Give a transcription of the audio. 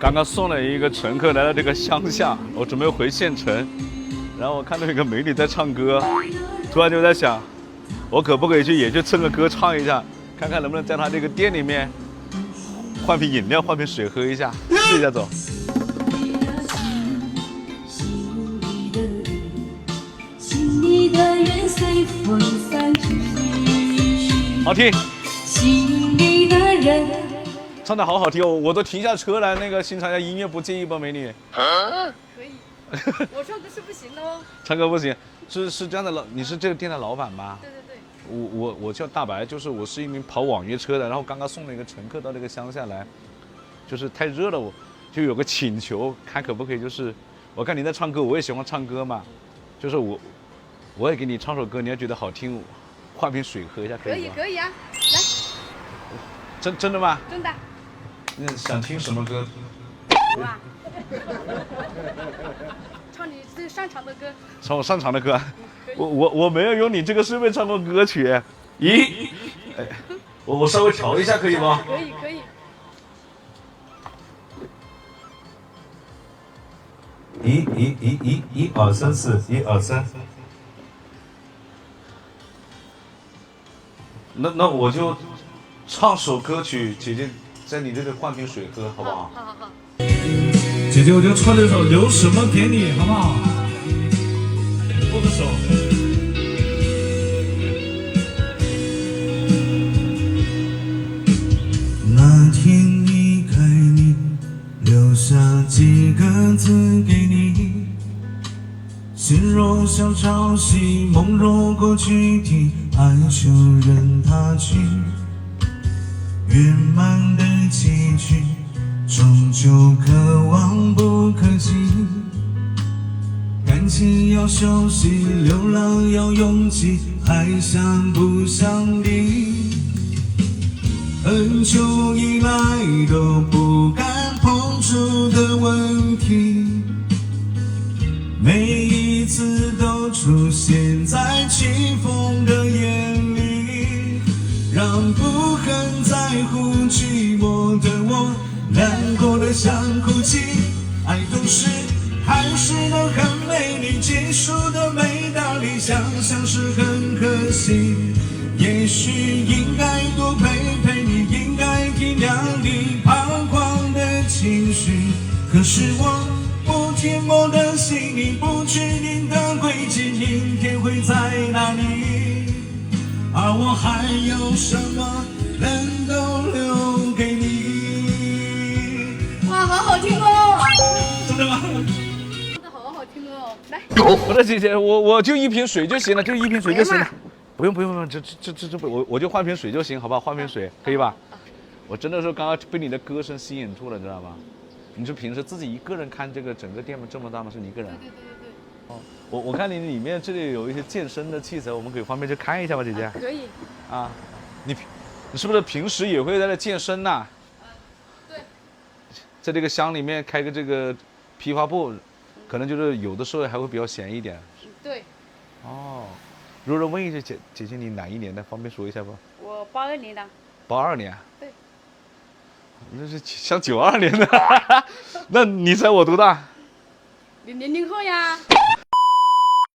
刚刚送了一个乘客来到这个乡下，我准备回县城，然后我看到一个美女在唱歌，突然就在想，我可不可以也去蹭个歌唱一下，看看能不能在她这个店里面换瓶饮料、换瓶水喝一下，试一下走。好听。心里的人。唱的好好听哦，我都停下车来，那个欣赏一下音乐，不介意吧，美女？可以。我唱歌是不行的哦。唱歌不行，是这样的你是这个店的老板吗？对对对。我叫大白，就是我是一名跑网约车的，然后刚刚送了一个乘客到这个乡下来，就是太热了，我就有个请求，看可不可以就是我看你在唱歌，我也喜欢唱歌嘛，就是我也给你唱首歌，你要觉得好听，换瓶水喝一下可以吗？可以啊，来。真的吗？真的。想听什么歌？哇！唱你最擅长的歌。唱我擅长的歌。我没有用你这个设备唱过歌曲。咦？哎，我稍微调一下可以吗？可以可以。1 2 3 4 1 2 3。那我就唱首歌曲，姐姐在你这里换瓶水喝，好不好？好好好。姐姐，我就唱这首《留什么给你》，好不好？握个手。那天离开你，留下几个字给你，心若像潮汐，梦若过去的爱就任它去，圆满的结局终究可望不可及，感情要休息，流浪要勇气，还想不想你？很久以来都不敢碰触的问题，每一次都出现在起风的眼里，让不很在乎寂寞的我难过的想哭泣。爱总是还是能很美丽，结束的没道理，想想是很可惜。也许应该多陪你，应该体谅你彷徨的情绪，可是我不填我的心里，不确定的轨迹，明天会在哪里？而我还有什么能够留给你？哇，好好听哦！真的吗？真的好好听哦！来，我的姐姐，我就一瓶水就行了，就一瓶水就行了。不用，这我就换瓶水就行，好不好？换瓶水可以吧？我真的是刚刚被你的歌声吸引住了，知道吗？你是平时自己一个人看这个整个店吗？这么大吗？是你一个人？对。哦，我看你里面这里有一些健身的器材，我们可以方便去看一下吗，姐姐？可以。啊，你是不是平时也会在这健身呐？对。在这个乡里面开个这个批发部，可能就是有的时候还会比较闲一点。对。哦。如果问一下姐姐，你哪一年的？方便说一下不？我82年的。82年。对。那是像92年的，那你猜我多大？你00后呀。